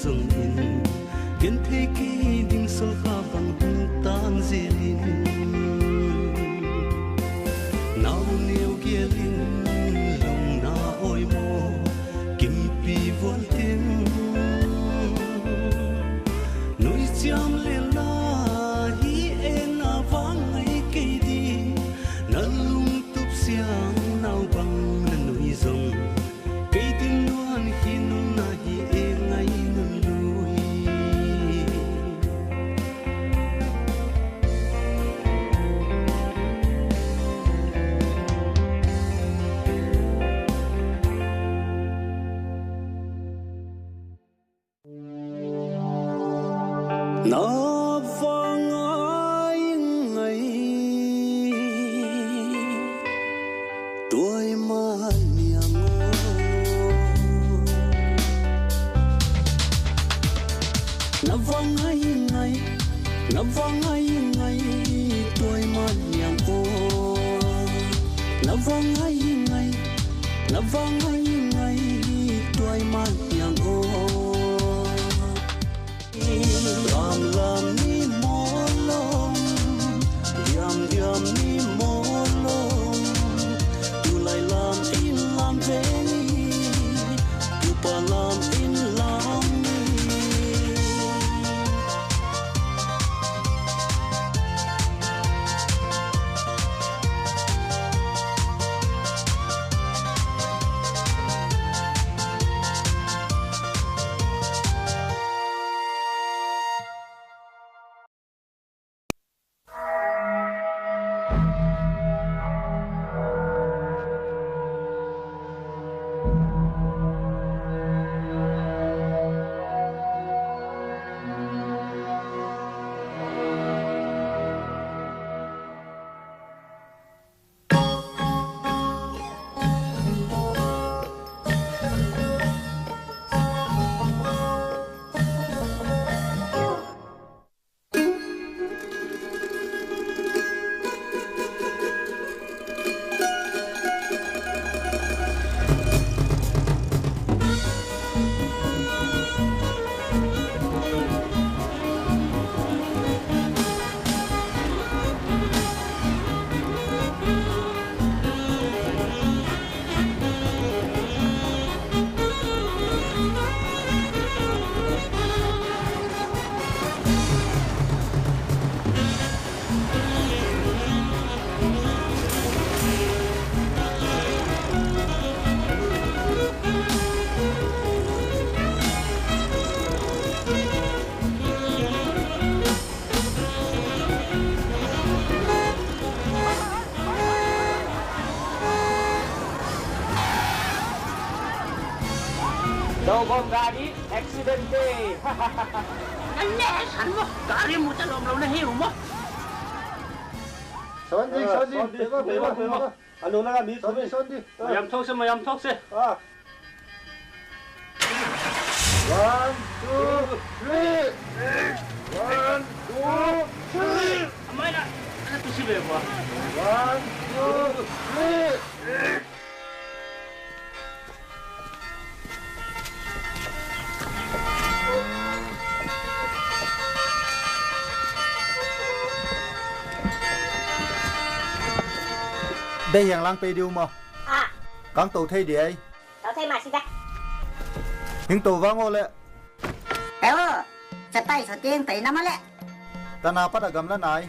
zong in gen the ki ding sol kha bang hung tan zilin nau neu gielin long na oi mo kim pi von tin noi chiam le la hi en awang ai ke di na lung tup siang nau bang na noi zong ke tin nuan hi nong na hi e ngai nun lui na vang ai ngai tuổi mà niang na vang ai ngai tuổi mà niang o na vang ai ngai tuổi mà niang o lam lam ni mo long diam ni mo long tu lai lam in lam ve tu pa lam in lam ni Đâu bom gadi accidente. Anh nè sẵn mà gari một chân lồng nó hiểu mà. Sondi. Beba. Ano na kami? Sondi. Mayam thok se. Ah. 1, 2, 3. 1, 2, 3. Amai na. Ano to si Beba? 1, 2, 3. Đây hàng lang pe điêu mà. À, Con tàu thay đi ấy. tao thấy mà xin ra. Những tàu vang ô lệ. Éo, sẽ tay sẽ tiên tí nắm á lẹ. Ta nào bắt gầm lên này.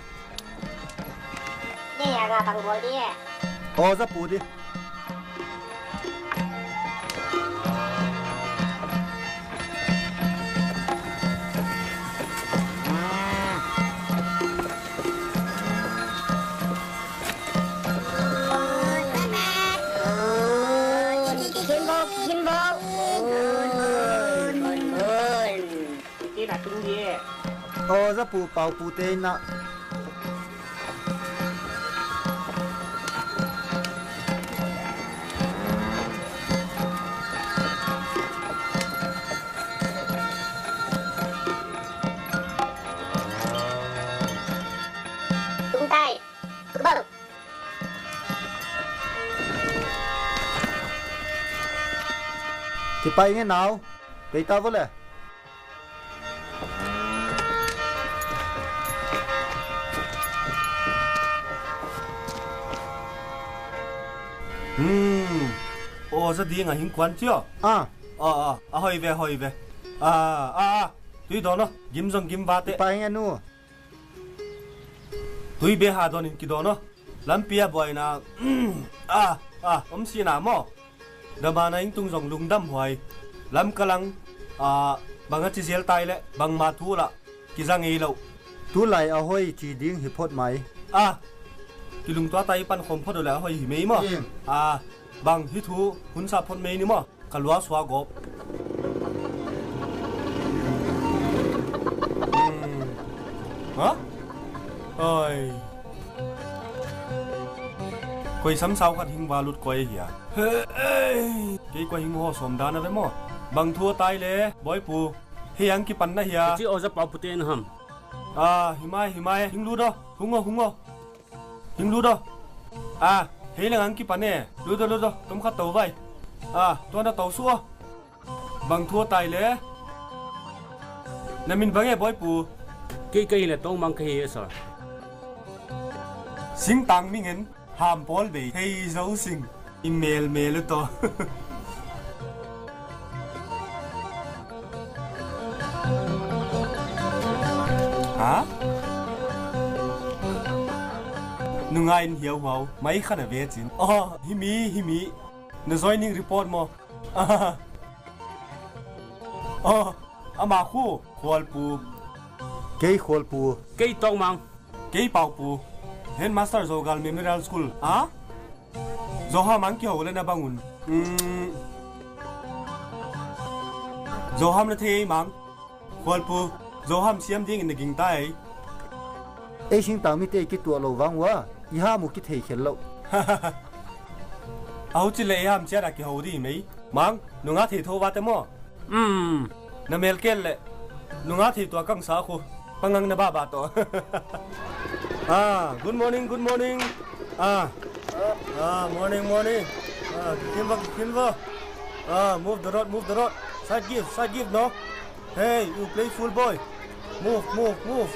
Đi à gà bằng bồi đi. Ô giáp bù đi. Ô giáp bù bảo bù tên nè. Tung tay. Bông. Thì bay nghe nào? Vậy tao với lệ. โอ้จะดีไงหิงควันเจ้า อ่ะ หอยเวตุยโดนเนาะกิมซงกิมบาเต ไปไงนู่น ตุยเบหาโดนกิโดนเนาะลำเปียบ่อยนะสีนามอเดมานะหิงตุงซงลุงดำหวยลำกำลังบางทีเสียตายเลยบางมาทูละกิจังเอเรา tu lại ở hôi chỉ điên hiệp hốt máy กิลุงตัวไตปันคมพอดแล้วหอยหิเมย์มั้งบางฮิทูหุ่นซาพดเมย์นี่มั้งกัลวาสวากบฮะเอ้ยคุยซ้ำเศร้าขัดหิงวาลุดกวยเหี้ยเฮ้ยกี่กวยหิงหัวสมดานะไปมั้งบางทัวตายเลยบอยปูเฮียงกี่ปันนะเฮีย จีโอจะเป่าพุเตนหัม หิมายหิงรู้ดอหุงหิงรู้ดอเฮียงอังกี่ปันเนี่ยรู้ดอต้มข้าวเต่าไว้ตัวน่ะเต่าซัวบางทัวตายเลยนั่นมินบังไงบอยปู กี่เลยต้องมังกี่สอ สิงตังมิเงินหามบอลเบย์เฮ้ยเจ้าสิงอีเมลตัวนุ่งไงเหี่ยวหัวไม่ขนาดเวจินฮิมีนซอยนิ่งรีพอร์ตมั้งอามาคู่ควอลปู cái khổ bù กี่ต้องมัง กี่เป่าปูเห็นมาสเตอร์โซกัลเมมโมเรียลสคูลโซฮามังเกี่ยวเลยนะบางุนโซฮามนาเทมังควอลปูโซฮามเสียมดิ้งในกิ่งใต้ ấy xin tao mi tê cái tua lầu vắng quá y ha một cái thể hiện lậu เอาจิเลยฮามเชียร์กี่หัวดีไหมมังนุ่งอาทิตย์โทรว่าแต่มั้งน้ำเมลเกลเลยนุ่งอาทิตย์ตัวกังสาคูปังงังนะบ้าตัวgood morning morning Kimber move the road side give no hey you play full boy move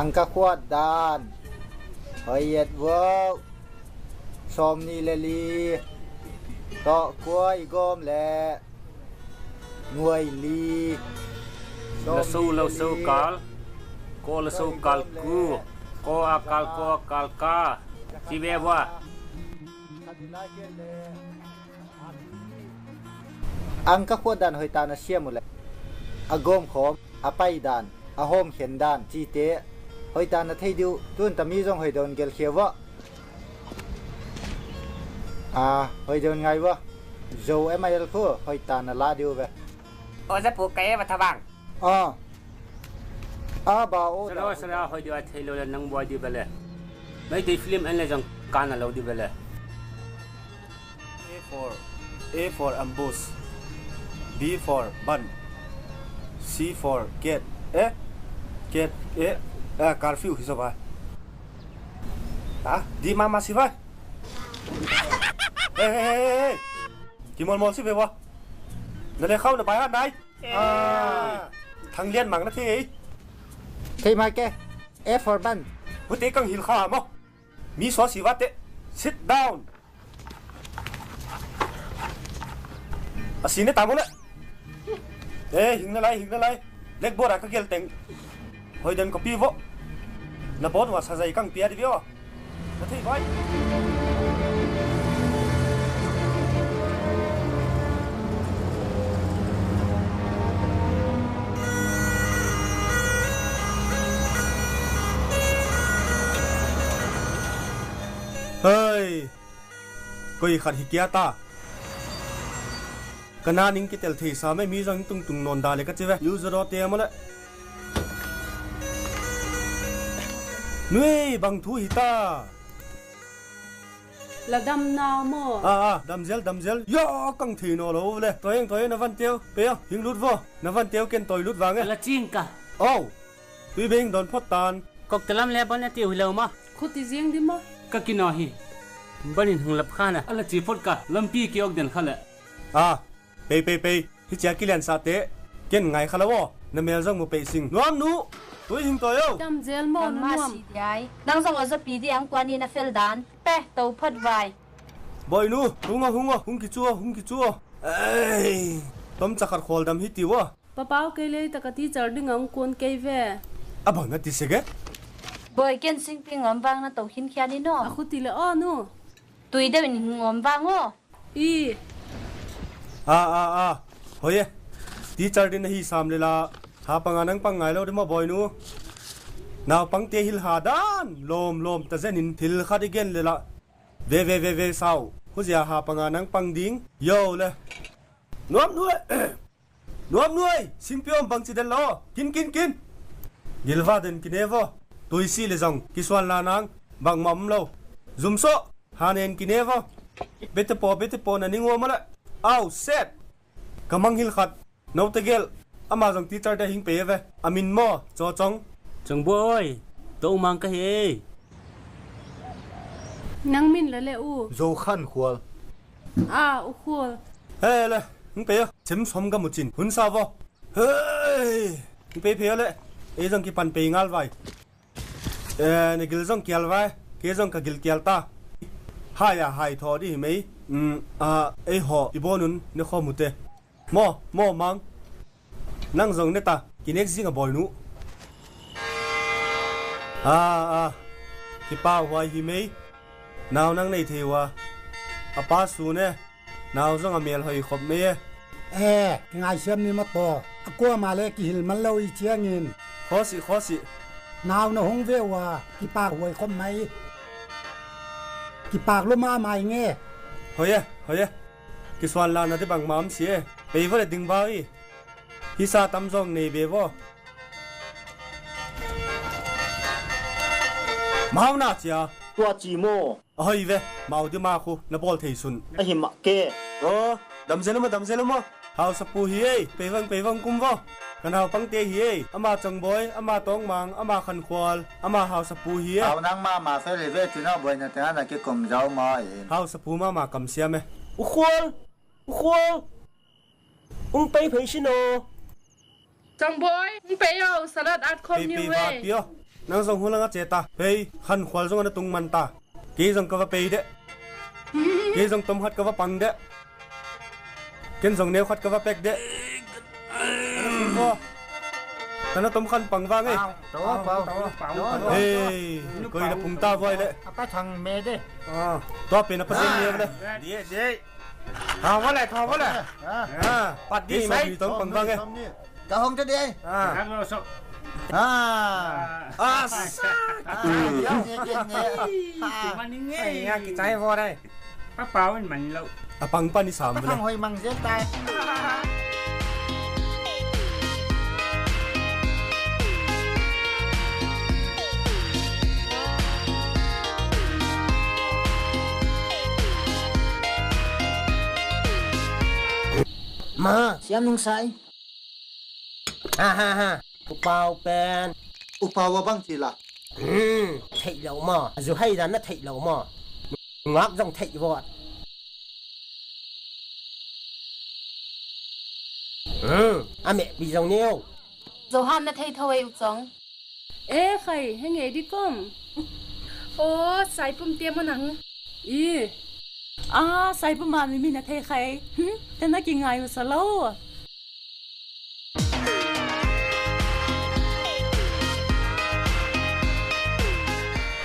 angka kuat dan hayat work som ni leli to kuai gom le nuai li ละสู้กาลก็ละสู้กาลกูก็อากาลกาที่เวว่า angka kuat dan hoi ta na siam le agom khom apai dan ahom khen dan chi te hoi ta na thei diu tun ta mi jong hoi don gel khewa hoi don ngai wa zo mil khu hoi ta na la diu ve โอ้จะปลูกไก่มาทบัง ba o สระหอยดีว่าเทโลเลนังบัวดีเบลไม่ได้ฟิล์มอันเลยจังการน่ะเราดีเบล A for ambush B for bun C for get curfew hizo ba di mama si ba hey kimol mol si be wa na le khau na bai han dai thằng liên mảng nó thế thei mai ke F for bun bu te kang hil kha mo mi so si wa te sit down asine ta mo le hình nó lại leg board ka gel teng hoi den copy vo na board wa sa jai kang pia di vio na thei vai Hey, ก็อีขัดหิเกียตากันนานิงกิเตลเทสาไม่มีจังตุงนอนดาเลยก็จะเวยูซรอเตียมาละนุ้ยบังทูหิตาละดำนาวโมดำเจลย่อกังทีโนโลเลยตัวเองนวันเตียวเปียหิงลุดวะนวันเตียวเกนตัวลุดวางไงละจริงกะโอ้พี่เบงโดนพดตานก็ตะลำแล้วบ้านเตียวเหลวมาคุติเสียงดิมะก็กินหน่อยบ้านนี้หงลับข้านะอะไรจีฟดกะลำปีเกี่ยวกันข้าละไปพี่เจ้ากิเลนซาเตะเก่งไงข้าละวะน้ำเมลจังมุไปสิงน้องนูตัวหิงตัวyoดำเจลโมนวมนังส่งอจะปีที่อังกวานีนะเฟลดานเป้ตัวพัดไว้บอยนูหุงกิจัวเอ้ยต้มจักรโคลดำฮิติวะป้าเป้าเกลี่ยตะกตีจอดดึงอังกวนเกยเวบ่งัดติเสกบอยเกนสิงพิงอมบางนะตัวหินแค่นี้เนาะคุติเลอ้อนูตุยเดวินหิงอมบางอ๋อีเฮ้ยที่จอดดินฮีสามเลล่ะหาปังงานังปังไงแล้วดิมาบอยนูนาวปังเตหิลหาดานลมแต่เจนินทิลขัดอีกเกนเลยล่ะเวสาวผู้เสียหาปังงานังปังดิ้งโย่เลยนวมด้วยสิงเปียมปังจิเดลล้อกินกิลวาเดนกินเอวตุยซีเลซองกิสวานลานังบังมัมโลซุมโซฮานเอนกินเอวเบตโปนันนิงวมาละเอาเซตกำมังหิลขัดนาวตะเกลอามาจงตีจาร์ได้หิงเปย์เวอามินโมจอจังบอยตัวมังกะเฮนังมินละอูโจขันขวลอุขวลเฮ้เลยหิงเปย์ชิมสมกับมุจินหุ่นสาวเฮ้ยหิงเปย์เพย์เลยจังกิปันเปย์งัลไว้นี่กิลจังเกียลไว้เกจังกับกิลเกียลตาหายทอดีไหมหออีโบนุนนี่ข้อมุเตมอมังนั่งจังเนตากินเอ็กซิงกับบอยนูที่ป้าไว้หิมะนาวนั่งในเทวะป้าสูเนี่ยนาวจังอเมลหอยขบเมย์งานเชื่อมนี่มาต่อกัวมาเลยกิลมันเล่าอีเชียงินขอสินาวนะหงเววะกี่ปากหวยคมไหมกี่ปากลุมาใหม่เงี้ยเฮ้ยกิสวานลานาที่บังมามเสียไปว่าเลยดึงบ่าวฮิซาตั้มจงในเบวมาหน้าเจ้าตัวจีโม่เฮ้ยเว้มาเอาดีมาคูนับบอลเทสุนหิมะเกดำเซลมาเฮาสปูฮีไปวังกุมวะกันเฮาปังเตฮีอามาจังบอยอามาตองมังอามาขันควอลอามาเฮาสปูฮีเอานังมาเฟลเวจิน่าบอยนะแต่นั่นก็กลมเจ้ามาเฮาสปูมากำเสียไหมอุควลไปเพชิโนจังบอยไปเอาสลัดอัดคอมนิวเว่นั่งส่งหัวลังเจตาเฮ้ยขันควอลส่งอันตุงมันตาเกี่ยงกับว่าไปเด้เกี่ยงต้มฮัดกับว่าปังเด้เกี่ยงส่งเนื้อฮัดกับว่าเป็กเด้แต่นั่นต้มขันปังว่าไงเฮ้ยก็อีน่ะปุ่งตาไว้เลยไปทางเมย์ดิตัวเป็นนักประเด็นเนี่ยเลยเดี๋ยวทำว่าอะไรปัดดีไหมต้มปังว่าไงกระหงจะดีมันนี่ไงกิจใจพอได้ป้าเปล่ามันเราปังป้านี่สามเลยทางหอยมังเสียใจมาเสียมนุ่งใส่อุปาวเป็นอุปาวบังจีละเทเหลามาจะให้ดันนะเทเหลามางับต้องเทวอดเมบีจงเนียวจะห้ามนะเททวีอุจงใครให้ไงดิก้มโอ้ใส่ปุ่มเตรียมมาหนังใส่ปุ่มมาไม่มีนะเทใครแต่น่ากินไงวะสโล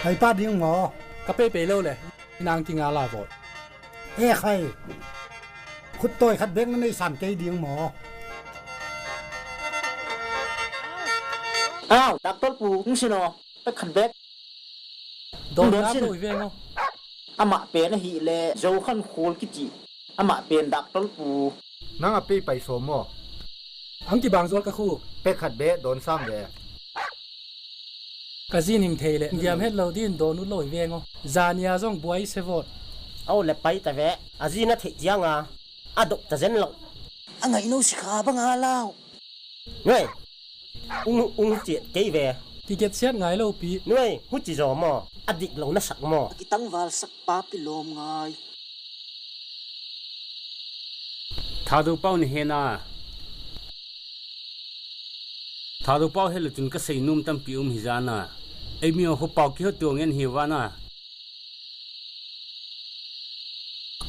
ไอ้ป้าดิ้งหมอก็ไปเร็วเลยนางกินอะไรบ่ใครคุดตัวขัดเบ้งนั่นในสามใจดิ้งหมอตักต้นปูนี่สิเนาะไปขันเบ้งโดนน้ำตัวอีเวงเนาะ ama pen hi le zo khan khol ki chi ama pen dak tol pu nang api pai somo ang ki bang zol ka khu pe khat be don sam le ka zin hing thele diam het lo din do nu loi vengo zania jong buai sevot au le pai ta ve azina thei jianga adok ta zen lo angai no sikha banga lao ngai ung che kei ve ticket siat ngai lo pi nuai hu chi zo mo adik lo na sak mo ki tang wal sak pa pi lom ngai thadu pau ni hena thadu pau hel chun ka sei num tam pi hi jana ei mi ho pau ki ho tu ngen hi wana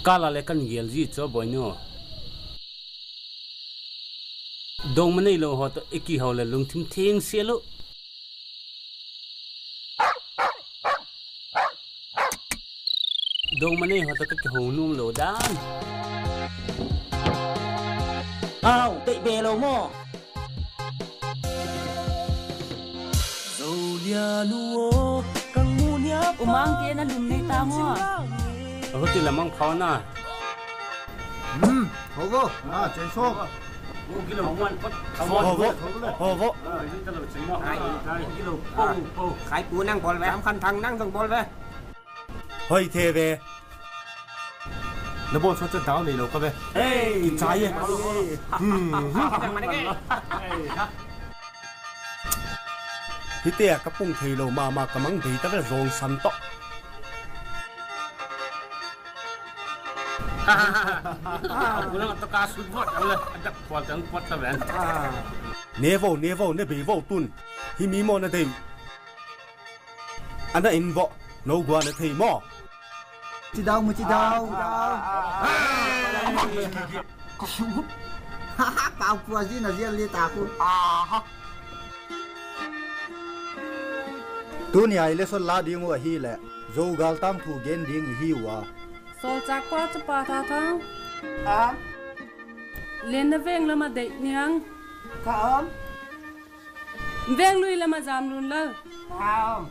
kala le kan gel ji cho boino dong manei lo ho to eki ho le lung thim thing se lo dong manei ho to ka ho num lo dan ao tei be lo mo umang ke na lum nei ta mo ho ti lamang phau na hogo chen so kilo wan pot hogo khai pu nang bol ve am khan thang nang dong bol ve hoi the ve nó bol cho tao này lo ka ve hey trái ye hi te ka pung thei lo ma ka mang dei ta ve rong sam to kulang to ka su bot ala adak pot ang pot ta ven nevo ne be vo tun hi mi mo na dei ana in vo no gwa na thei mo chi dau cao qua gì là riêng li ta ku tu ni ai le so la ding wa hi le zo gal tam thu gen ding hi wa sol chak pa cha pa tha thang len na veng la ma dei niang ka om veng lui la ma jam lun la ao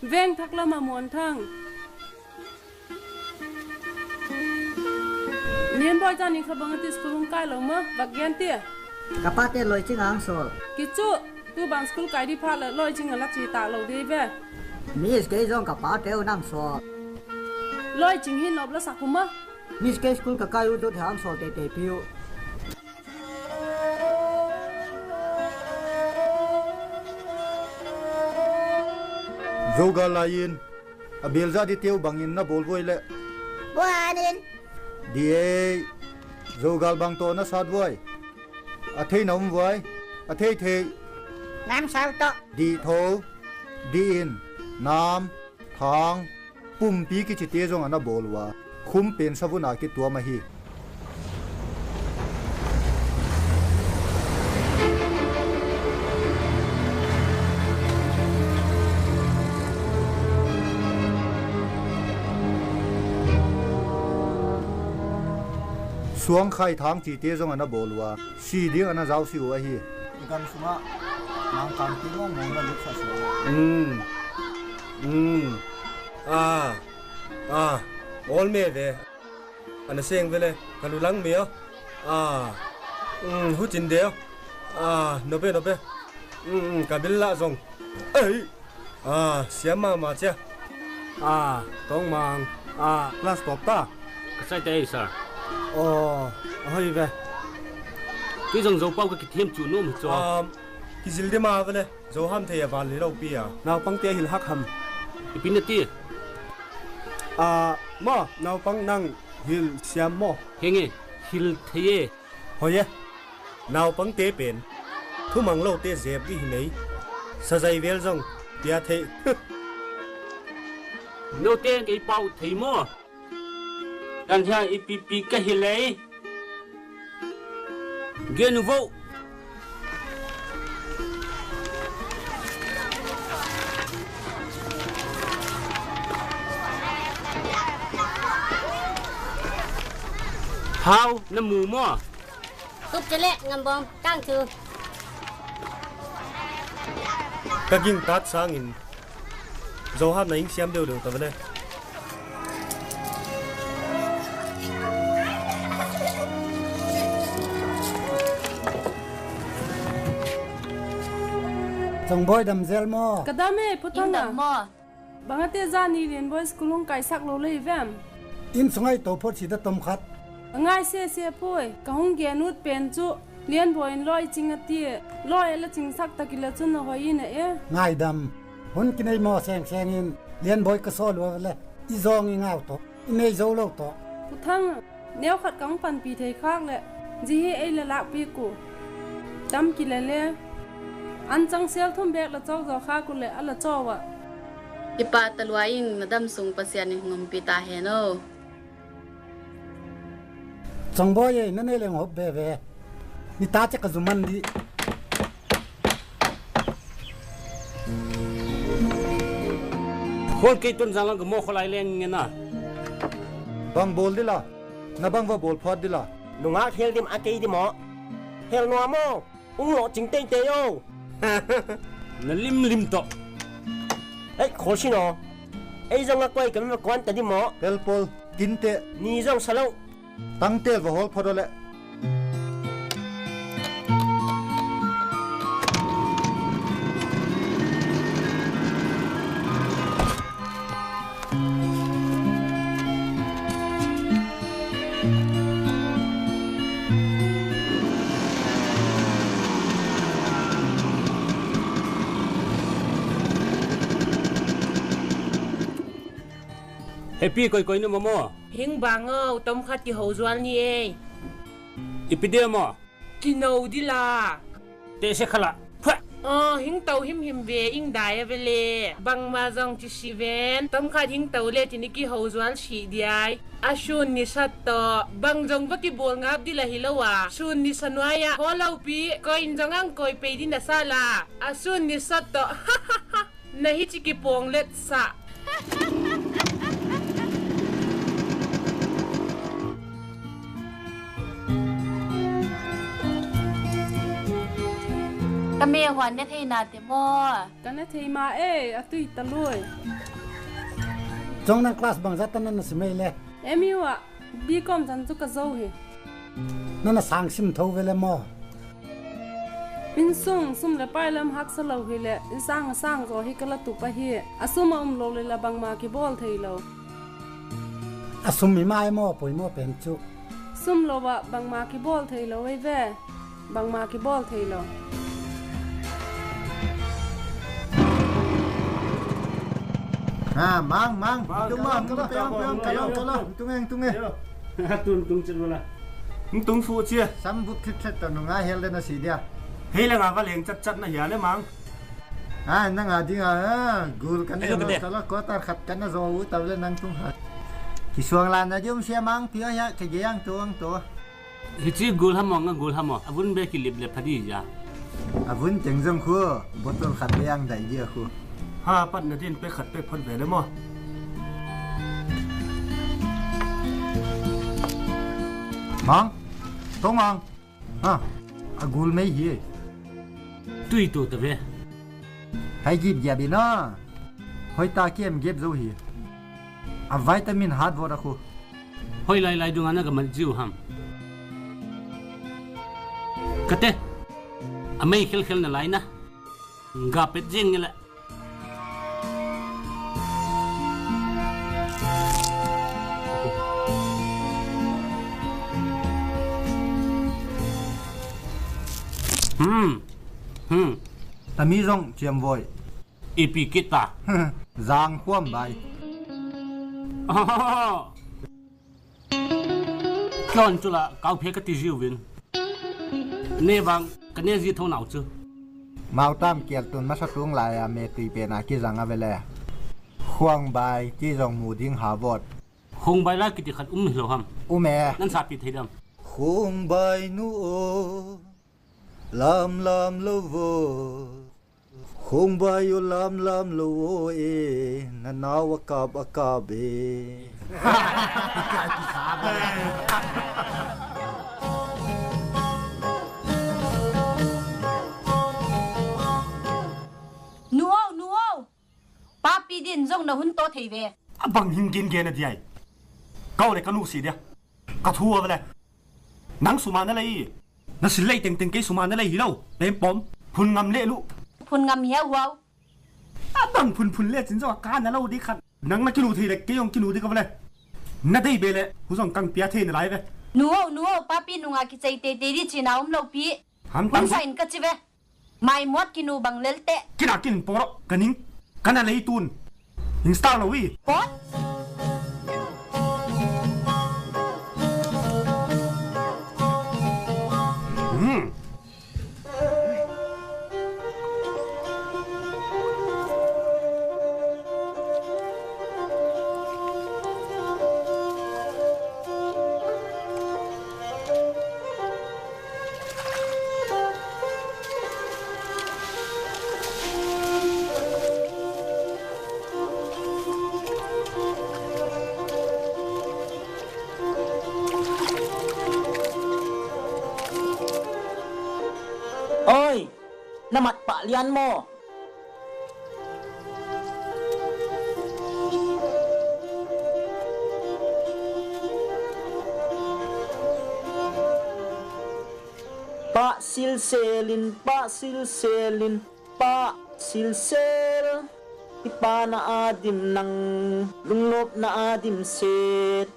veng thak la ma mon thang niên boy cha ni khabang ti school kai lo ma bagyan ti kapate loi ching ang sol ki chu tu bang school kai di pha la loi ching la chi ta lo de ve miss ke jong kapate nang so loi ching hin lob la sakuma miss ke school ka kai u do tham so te piu zoga lain abelza di teu bangin na bol voi le Buanin. die zogal bang to na sad voi a thei nom voi a thei Nam sao to. di tho di in nam thang pum pi ki chi te jong ana bol wa khum pen sabuna ki tua ma hi suang khai thang chi te jong ana bol wa si ding ana zau si wa hi gan suma mang kam ti ngong ngong na luk sa so all me ve ana seng vele kalu lang me hu chin de no be ka bil la jong ei siama ma cha tong mang class top ta sai te sir hoi ve cái dòng dầu bao cái thêm chủ nôm cho cái gì đấy mà vậy dầu ham thì vào lấy đâu bia nào băng tia hil hắc ham cái pin tia mà nào băng năng hil xiêm mo nghe hil thế hồi ye nào băng tia bền thu mang lâu tia dẹp đi này sa dây vel rong tia thế nô tia cái bao thế mo đang theo ipp cái hil ấy ghê nouveau hao nó mù mò Cúp cho lẹ ngầm bom căng trừ. các kinh tát sang in dầu ham này xiêm đều được tao vậy งบอยดำเซลมอก ระดาเม่พุทธัง in อ่ะ dam mo บางทีจานี่เรียนบอยสกุลงไก่สักโลเลยแวม อินสงไอโตพอสิตะตมขัด ง่ายเสียพูดกะหงเกียนุดเป็นจุเรียนบอยลอยจริงอ่ะตีลอยแล้วจริงสักตะกิละจุนหอยน่ะเอ๊ะ ง่ายดำหุ่นกินไอหมอแซงอินเลียนบอยก็โซลวะเลยอีซองอีงาวโตอีเมย์โซโลโต พุทธังเนียวขัดกังปันปีไทยคักแหละจีให้ไอ้ละละปีกูดำกินเลยอันจังเซลทุ่มแบกละเจ้าจอข้ากูเลยอันละเจ้าอ่ะ ipa talwaing nadam sung pasyan ni ngom pita heno จังบอยนั่นเองหอบเบเวนี่ตาจะกระจุมันดี คนกี่ตุนจังลังก็โมขลายเลี้ยงเงี้ยนะ บังบอลดิล่ะนะบังว่าบอลพอดดิล่ะ ลุงอาเฮลดิมอาเกยดิหมอเฮลนัวโมอุ้งหล่อจริงเต้เตโย นั่นลิมโต เอ้ยโคชิโนไอ้จงกวยกันมากวนแต่ดิหมอ เอลปอลกินเตะ นี่จงสโล ตั้งเตะว่าฮอลพอดเลย เฮปี้ก่อยๆนู่นมั่ว หิงบางเอาต้มขัดที่หัวจวนนี่เอง อีปีเดียวมั่ว กินเอาดิล่ะ เตะเสกขละเพื่อ หิงเตาหิมเวอิงได้เวเลบางมาจงที่ชีเวนต้มขัดหิงเตาเล่ที่นี่กี่หัวจวนชีดีไออาชุนนิสัตโตบางจงว่ากี่บอลงับดิละฮิลาวะชุนนิสันวายะพอเราปีก็อินจงอังก็ไปดินซาลาอาชุนนิสัตโตฮ่าฮ่าฮ่านาฮิจิกี่ปองเล็ดสะกะเมหวันเนี่ยให้นาเตมอ กันนะเทมาเอ้อตุยตะลุย จงนั่งคลาสบังจัดนั่นน่ะสิไม่เลย เอมิวะบีคอมจันจุกะเจ้าเฮ นั่นน่ะสังสิมเท่าเวลมอ มินซุ่มเลยไปลำฮักสลาวเฮเลอินสร้างจอฮิกะละตุปะเฮอซุมโลเลยละบังมาคิบอลเทยโล อสุมมีไม้มอป่วยมอเป็นจุ ซุ่มโลวะบังมาคิบอลเทยโลไว้แวบังมาคิบอลเทยโล mang tung mang cái peang cái lo tung eng tung chân luôn là tung phụ chia sam bút khít khít tao nung ai hel lên nó xì dia hay là ngà vào liền chặt nó hiểu đấy mang nang adi gul kan kalau kota khat kan na zo tao lên nang tung hat ki suang lan na jom sia mang pia ya ke yang tuang to hichi gul hamo avun be ki lible phadi ya avun cheng jong khu botol khat yang dai dia khu ha pat na tin pe khat pe phon về đấy mo mang tong mang agul mai hi tui tu ta ve hay gib ya bi na hoi ta kem gib zo hi a vitamin hat vo rakhu hoi lai dung ana ga man jiu ham kate amei khel na lai na ga pet jeng la ta mi rong chiam voi ipi kita giang khuam bai kon chula kau phe ka ti jiu win ne bang ka ne ji thau nau chu mau tam kiel tun ma sa tung lai a me ti pe na ki jang a vele khuang bai ki rong mu ding ha bot khung bai la ki ti khat lo ham me nan sa pi theidam khung bai nu o lam lo vo khung bai yo lam lo o e na naw ka be nuo papi din jong na hun to thei ve bang hing gin ge na diai kau le kanu si dia ka thua vele nang suma na lei na si lei teng ke suma na lei hi lo pem pom phun ngam le lu พุ่นงำเหี้ยวาวบังพุ่นเล่จินจ้าการนั่นเราดีขัดนังนักกินอูทีเล็กเกี่ยงกินอูดีก็ไปเลยนั่นได้เบลเลยผู้ส่งกังเปียเทนอะไรไปหนูป้าปีนุ่งอากิใจเตะดิจีน่าเราปีบังใส่กันจิเวไม่หมดกินูบังเลลเตะกินปอร์กันนิงกันอะไรตุนยิงสตาร์เราวิปอดน้ำมัดปะเลียนโมปะซิลเซลินปะซิลเซลินปะซิลเซลที่ปานาอาดิมนังลุงลบนาอาดิมเซด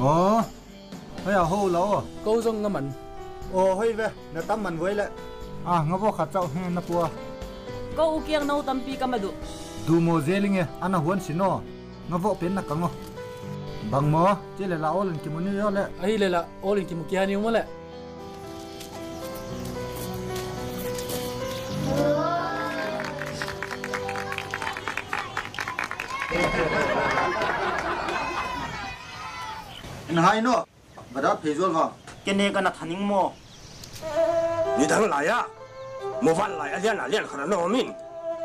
อ๋อเฮ้ยโหเราก็ส่งน้ำมันโอ้เฮ้ยเว้ยน่าตั้มมันไว้แหละงั้นพวกขัดเจ้าให้นะปัวก็อุเกียงน้าตั้มปีกันมาดูโมเซลิงเงอันนั้นหัวสิโน่งั้นพวกเป็นนักกังบางหมอเจเลยละโอลินกิมุนี่ยอดเลยไอ้เลยละโอลินกิมุกี้ฮันยุ่งมาเลยนายโน่บัดเพจวลค่ะเกเนกันนัทนิงโมนี่ทั้งหลายอะเมื่อวันไหลเลียนขนาดโนมิน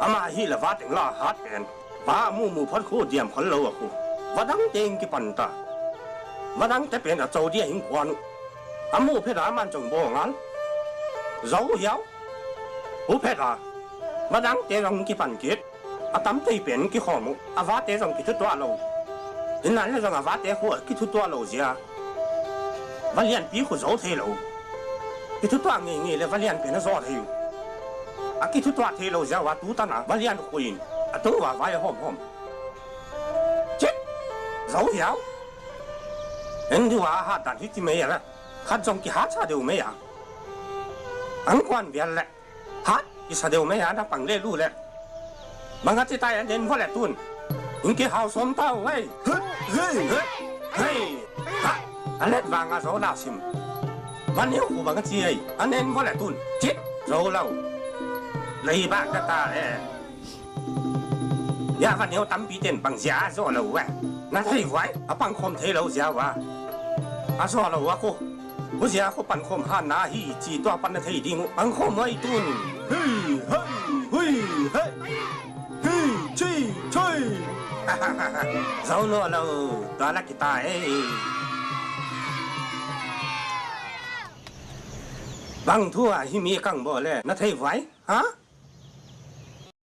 อามาฮีละวัดถึงล่าฮัดเป็นป้ามูพัดคู่เดียมคนเราอะคู่วัดดังเต็งกี่ปันตาวัดดังแต่เป็นแต่โจเดียหิงกวนอามูเพดามันจงโบงันเราเหี้ยวผู้เพดาวัดดังเตรงกี่ปันกิดอาตั้มเตเป็นกี่ข้อมุอาวัดเตรงกี่ทุตัวเราเห็นนั้นเลยอาวัดเตหัวกี่ทุตัวเราเสียวันเลียนปีคู่โจเทเรากี่ทุตัวงี้เลยวันเลียนเป็นโจเทอยู่อากี่ทุตัวเทเราเสียว่าตูตันอ่ะวันเลียนคุยอาตัวว่าไว้หอมเจ็ดเราเหี้ยวเห็นที่ว่าหาดันที่ไม่ละขัดจงกี่หาชาเดียวไม่ยาอันควันเบียนแหละหาที่ชาเดียวไม่ยานักปังเล่ลู่แหละบางทีตายอันเด่นเพราะแหละตุนอิงกี่หาวสมเต้าไว้เฮ้ยอันเล็ดวางอาโซดาซิมวันนี้กูบางทีไอ้อันเด่นเพราะแหละตุนเจ็ดเราเลยบ้ากตายาวันนี้ตั้มปีเด่นปังเสียโซเราเว้ยนั่นให้ไว้อาปังคมเทเราเสียวะอาโซเราวะกูเสียกูปังคมหันหน้าฮีจีตัวปันเทดิ้งปังคมไว้ตุนเฮ้ยชี้เราโน่เราตัวนักกีตาร์บางทั่วที่มีกังบ่เลยนั่นให้ไว้ฮะ